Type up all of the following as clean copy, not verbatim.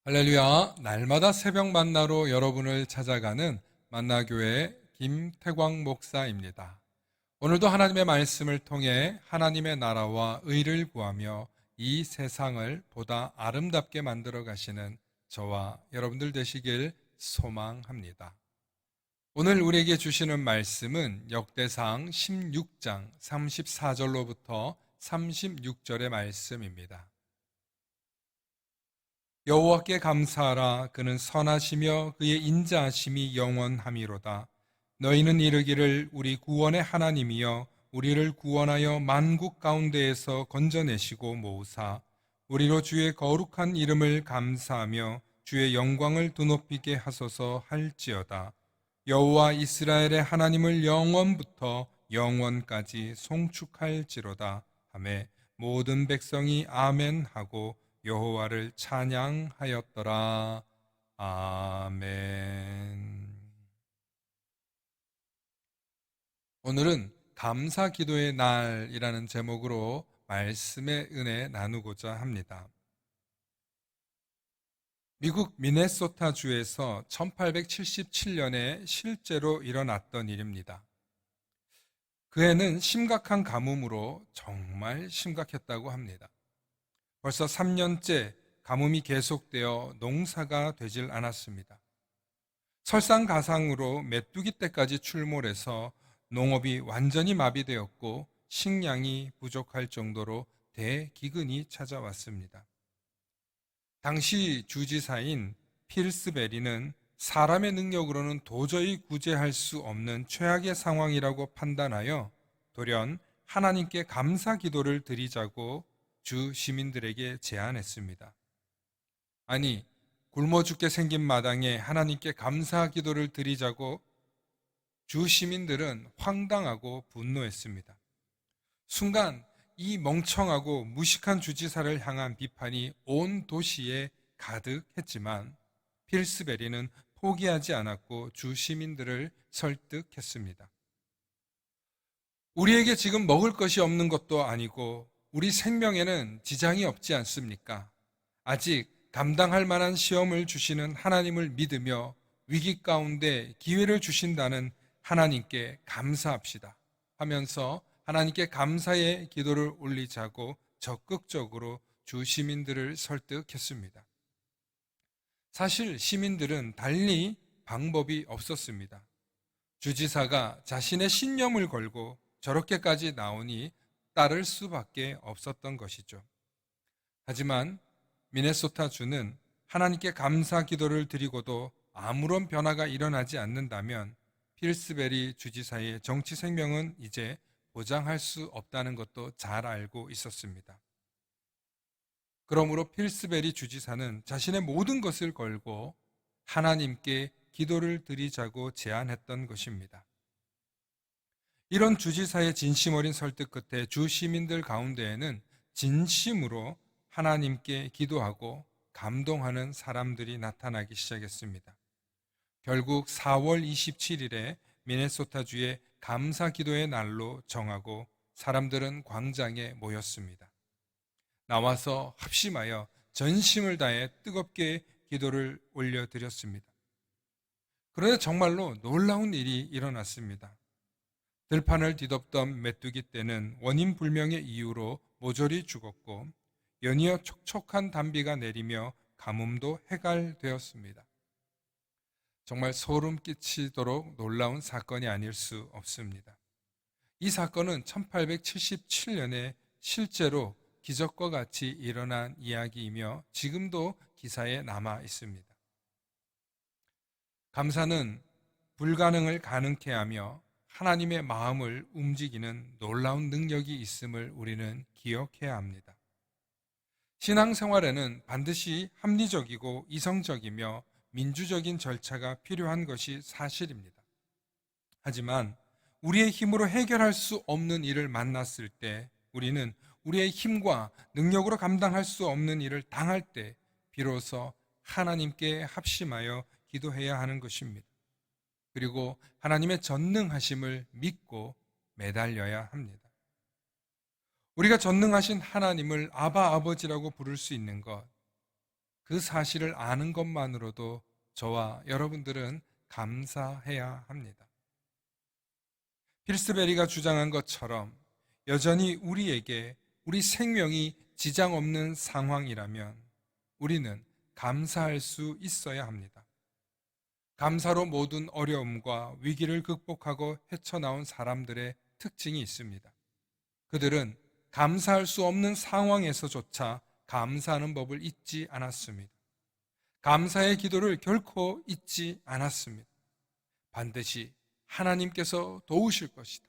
할렐루야, 날마다 새벽 만나로 여러분을 찾아가는 만나교회 김태광 목사입니다. 오늘도 하나님의 말씀을 통해 하나님의 나라와 의를 구하며 이 세상을 보다 아름답게 만들어 가시는 저와 여러분들 되시길 소망합니다. 오늘 우리에게 주시는 말씀은 역대상 16장 34절로부터 36절의 말씀입니다. 여호와께 감사하라. 그는 선하시며 그의 인자하심이 영원함이로다. 너희는 이르기를 우리 구원의 하나님이여 우리를 구원하여 만국 가운데에서 건져내시고 모으사 우리로 주의 거룩한 이름을 감사하며 주의 영광을 드높이게 하소서 할지어다. 여호와 이스라엘의 하나님을 영원부터 영원까지 송축할지로다 하매 모든 백성이 아멘 하고 여호와를 찬양하였더라. 아멘. 오늘은 감사 기도의 날이라는 제목으로 말씀의 은혜 나누고자 합니다. 미국 미네소타 주에서 1877년에 실제로 일어났던 일입니다. 그 해는 심각한 가뭄으로 정말 심각했다고 합니다. 벌써 3년째 가뭄이 계속되어 농사가 되질 않았습니다. 설상가상으로 메뚜기 떼까지 출몰해서 농업이 완전히 마비되었고 식량이 부족할 정도로 대기근이 찾아왔습니다. 당시 주지사인 필스베리는 사람의 능력으로는 도저히 구제할 수 없는 최악의 상황이라고 판단하여 돌연 하나님께 감사 기도를 드리자고 주 시민들에게 제안했습니다. 아니, 굶어 죽게 생긴 마당에 하나님께 감사 기도를 드리자고 주 시민들은 황당하고 분노했습니다. 순간 이 멍청하고 무식한 주지사를 향한 비판이 온 도시에 가득했지만 필스베리는 포기하지 않았고 주 시민들을 설득했습니다. 우리에게 지금 먹을 것이 없는 것도 아니고 우리 생명에는 지장이 없지 않습니까? 아직 감당할 만한 시험을 주시는 하나님을 믿으며 위기 가운데 기회를 주신다는 하나님께 감사합시다 하면서 하나님께 감사의 기도를 올리자고 적극적으로 주 시민들을 설득했습니다. 사실 시민들은 달리 방법이 없었습니다. 주지사가 자신의 신념을 걸고 저렇게까지 나오니 따를 수밖에 없었던 것이죠. 하지만 미네소타 주는 하나님께 감사 기도를 드리고도 아무런 변화가 일어나지 않는다면 필스베리 주지사의 정치 생명은 이제 보장할 수 없다는 것도 잘 알고 있었습니다. 그러므로 필스베리 주지사는 자신의 모든 것을 걸고 하나님께 기도를 드리자고 제안했던 것입니다. 이런 주지사의 진심 어린 설득 끝에 주 시민들 가운데에는 진심으로 하나님께 기도하고 감동하는 사람들이 나타나기 시작했습니다. 결국 4월 27일에 미네소타주의 감사 기도의 날로 정하고 사람들은 광장에 모였습니다. 나와서 합심하여 전심을 다해 뜨겁게 기도를 올려드렸습니다. 그런데 정말로 놀라운 일이 일어났습니다. 들판을 뒤덮던 메뚜기 떼는 원인 불명의 이유로 모조리 죽었고 연이어 촉촉한 단비가 내리며 가뭄도 해갈되었습니다. 정말 소름 끼치도록 놀라운 사건이 아닐 수 없습니다. 이 사건은 1877년에 실제로 기적과 같이 일어난 이야기이며 지금도 기사에 남아 있습니다. 감사는 불가능을 가능케 하며 하나님의 마음을 움직이는 놀라운 능력이 있음을 우리는 기억해야 합니다. 신앙생활에는 반드시 합리적이고 이성적이며 민주적인 절차가 필요한 것이 사실입니다. 하지만 우리의 힘으로 해결할 수 없는 일을 만났을 때 우리는 우리의 힘과 능력으로 감당할 수 없는 일을 당할 때 비로소 하나님께 합심하여 기도해야 하는 것입니다. 그리고 하나님의 전능하심을 믿고 매달려야 합니다. 우리가 전능하신 하나님을 아바 아버지라고 부를 수 있는 것, 그 사실을 아는 것만으로도 저와 여러분들은 감사해야 합니다. 필스베리가 주장한 것처럼 여전히 우리에게 우리 생명이 지장 없는 상황이라면 우리는 감사할 수 있어야 합니다. 감사로 모든 어려움과 위기를 극복하고 헤쳐나온 사람들의 특징이 있습니다. 그들은 감사할 수 없는 상황에서조차 감사하는 법을 잊지 않았습니다. 감사의 기도를 결코 잊지 않았습니다. 반드시 하나님께서 도우실 것이다.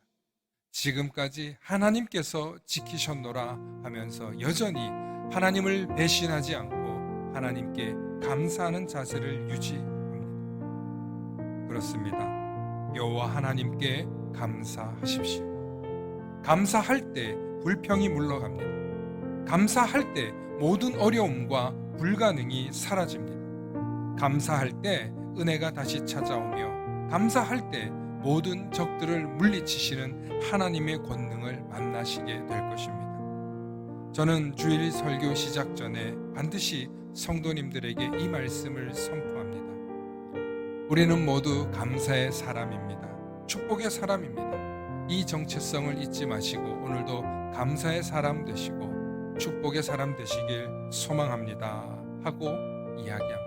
지금까지 하나님께서 지키셨노라 하면서 여전히 하나님을 배신하지 않고 하나님께 감사하는 자세를 유지합니다. 그렇습니다. 여호와 하나님께 감사하십시오. 감사할 때 불평이 물러갑니다. 감사할 때 모든 어려움과 불가능이 사라집니다. 감사할 때 은혜가 다시 찾아오며 감사할 때 모든 적들을 물리치시는 하나님의 권능을 만나시게 될 것입니다. 저는 주일 설교 시작 전에 반드시 성도님들에게 이 말씀을 선포합니다. 우리는 모두 감사의 사람입니다. 축복의 사람입니다. 이 정체성을 잊지 마시고 오늘도 감사의 사람 되시고 축복의 사람 되시길 소망합니다 하고 이야기합니다.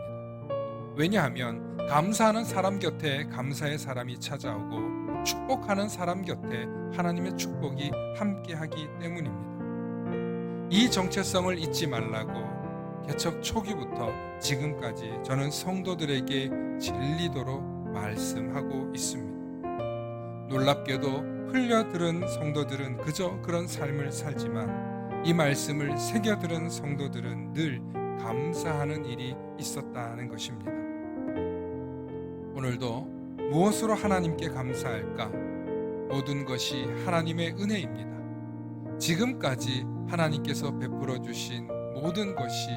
왜냐하면 감사하는 사람 곁에 감사의 사람이 찾아오고 축복하는 사람 곁에 하나님의 축복이 함께하기 때문입니다. 이 정체성을 잊지 말라고 개척 초기부터 지금까지 저는 성도들에게 진리도록 말씀하고 있습니다. 놀랍게도 흘려들은 성도들은 그저 그런 삶을 살지만 이 말씀을 새겨들은 성도들은 늘 감사하는 일이 있었다는 것입니다. 오늘도 무엇으로 하나님께 감사할까? 모든 것이 하나님의 은혜입니다. 지금까지 하나님께서 베풀어 주신 모든 것이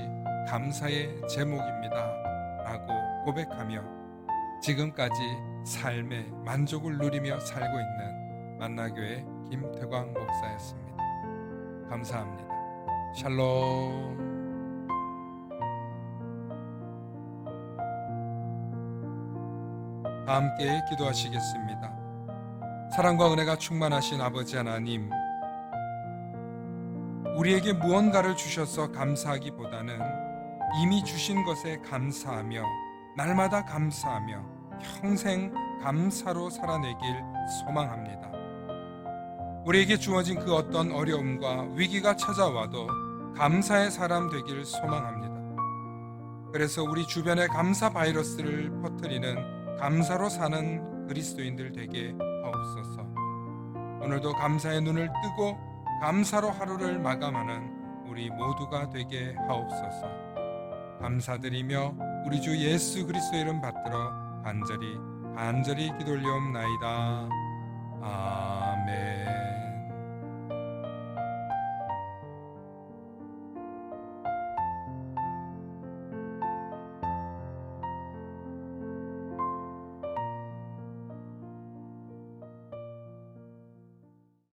감사의 제목입니다 라고 고백하며 지금까지 삶의 만족을 누리며 살고 있는 만나교회 김태광 목사였습니다. 감사합니다. 샬롬. 다 함께 기도하시겠습니다. 사랑과 은혜가 충만하신 아버지 하나님, 우리에게 무언가를 주셔서 감사하기보다는 이미 주신 것에 감사하며 날마다 감사하며 평생 감사로 살아내길 소망합니다. 우리에게 주어진 그 어떤 어려움과 위기가 찾아와도 감사의 사람 되길 소망합니다. 그래서 우리 주변에 감사 바이러스를 퍼뜨리는 감사로 사는 그리스도인들 되게 하옵소서. 오늘도 감사의 눈을 뜨고 감사로 하루를 마감하는 우리 모두가 되게 하옵소서. 감사드리며 우리 주 예수 그리스도 이름 받들어 간절히 기도 올리옵나이다. 아멘.